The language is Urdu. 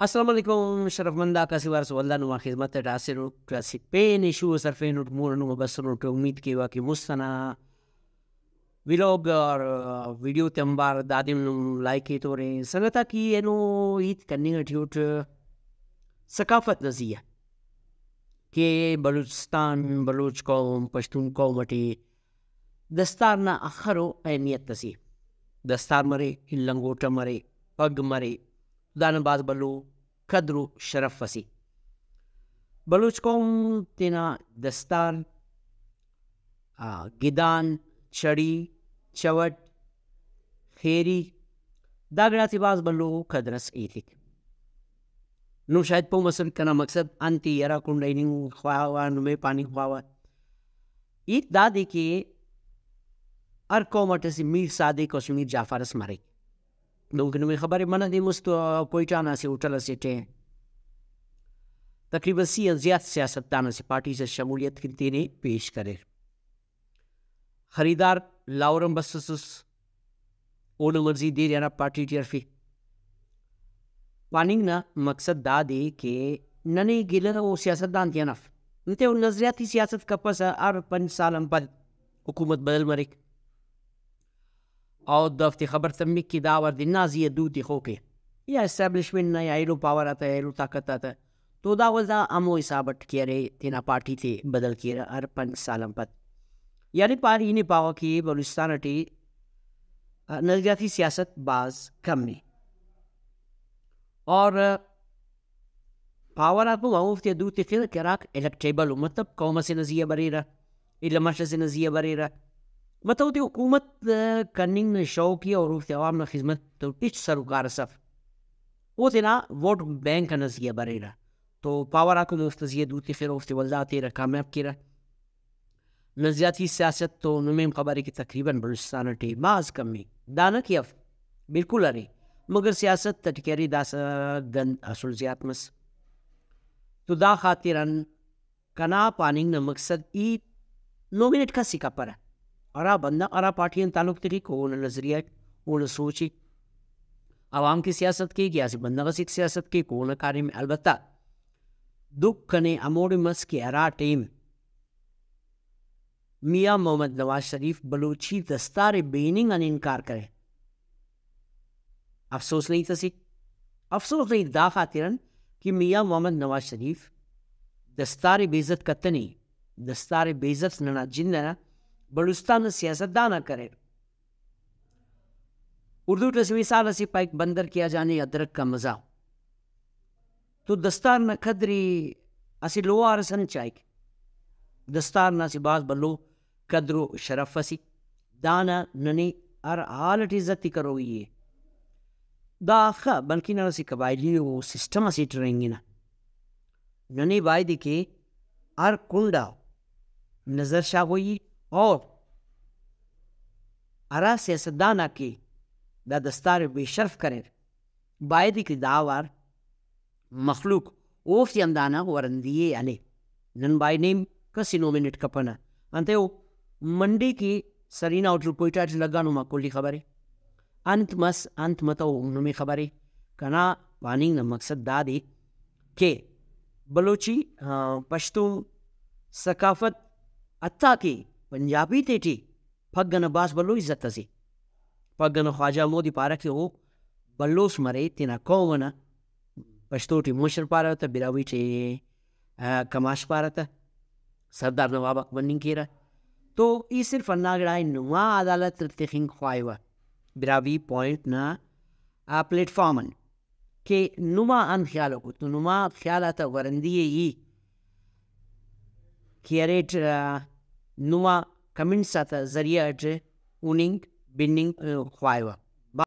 السلام علیکم شرفمندہ کسی وارس واللہ نما خدمت ڈاسر کسی پین شو سرفین مور نما بسر امید کی واقعی مستنا ویلوگ اور ویڈیو تمبار دادم نم لائکی تو رہے سنگتا کی اینو ایت کننگ اٹیوٹ ثقافت نزیہ کہ بلوچستان بلوچ قوم پشتون قوم اٹی دستار نا اخرو اہمیت تسی دستار مرے لنگوٹا مرے پگ مرے دان باز بلو قدر و شرف وسی بلوچ قوم تینا دستار گدان چڑی چوٹ خیری داگڑاتی باز بلو قدرس ایتک نو شاید پو مسل کنا مقصد انتی یرا کنڈینی خواہوا نمے پانی خواہوا ایت دادی کے ار قومٹسی میر صادق اور میر جعفرس مرے دونک نمے خبر منہ دی مستو کوئٹانا سے ہوٹل سے تقریباً 30 زیاد سیاستدان سے پارٹی سے شمولیت کی تینے پیش کرے خریدار لاورم بسسس اون مرضی دیر یانا پارٹی ٹیرفی پاننگ نا مقصد دا دے کہ ننے گلر او سیاستدان تینف نتے او نظریاتی سیاست کپس ار 5 سالم پد حکومت بدل مرک اور دفتی خبر تمک کی داور دی نازی دوتی خوکے یا اسٹیبلشمنٹ نا یا ایلو پاور آتا ہے ایلو طاقت آتا ہے تو داول دا امو حسابت کیا رہے تینا پارٹی تے بدل کیا رہا ار 5 سالم پد یعنی پاری نہیں پاوا کی بلوچستان اٹی نظریاتی سیاست باز کم میں اور پاور آپ معوفتی دوتی خیر کراک الیکٹیبل مطلب قوم سے نزیہ برے رہا علماش سے نزیہ برے رہا مطلب تی حکومت کننگ شوقی اور روفتی عوام نا خدمت تو ٹچ سروکار صف وہ تینا ووٹ بینک نزیہ برے رہا تو پاور آکو مفتزیہ دوتی خیر افتی والدہ تیرا کامیاب کی رہا نظریاتی سیاست تو نمیم خبری کی تقریباً بلوچستان اٹی بعض کمی دانا کی اف بالکل ارے مگر سیاست تٹکیری داسا گند اصل زیاد مس تو دا خاطران کنا پاننگ نا مقصد ای نومینٹ کا سکا پرا ارا بندہ ارا پارٹیاں تعلق تری کو اون نظریہ اون سوچی عوام کی سیاست کی گیا سی بندہ غسیق سیاست کی کو اون کاری میں البتہ دکھ کنے اموڑی مس کی ارا ٹیم میاں محمد نواز شریف بلوچی دستار بیننگ ان انکار کرے افسوس نہیں تسی افسوس نہیں دا خاطرن کہ میاں محمد نواز شریف دستار بیزت کتنی دستار بیزت ننا جننا بلوچستان سیاست دانا کرے اردو ٹسوی سال اسی پائک بندر کیا جانے ادرک کا مزہ تو دستار نہ قدری اسی لو آرسن چائک دستار نہ سی باز بلو قدر و شرف اسی دانا ننی ار حالت عزتی کرو یہ دا آخا بلکہ نہ سی قبائلی و سسٹم اسی ٹرینگی نا ننی بائی کے ار کنڈا نظر شاہ ہوئی اور ارا سیاستدانا کی دا دستار بے شرف کرے بائی کی داوار مخلوق اوفتی اندانا ورندیے علی نن بائی نیم کسی نومینٹ کپنا انتے ہو منڈی کی سرینا اوٹر کوئٹا لگانو ما کلی خبری انت متو نمی خبری کنا پاننگ نا مقصد دا دی کہ بلوچی پشتون ثقافت اتا کی پنجابی تیٹی پھگن باس بلو عزت سی پھگن خواجہ مودی پارا کہ وہ بلوس مرے تینا قومنا پشتو ٹی موشر پارا تا براوی ٹی کماش پارا تا سردار نواب اکبرنگ کی رہا تو یہ صرف اناگڑائی نوا عدالت تخنگ خواہوا براوی پوائنٹ نا پلیٹ فارمن کہ نما ان خیالو کو تو نما خیالاتا ورندیے ای کیریٹ نما کمنٹس آتا ذریعہ اٹھے اوننگ بیننگ خواہوا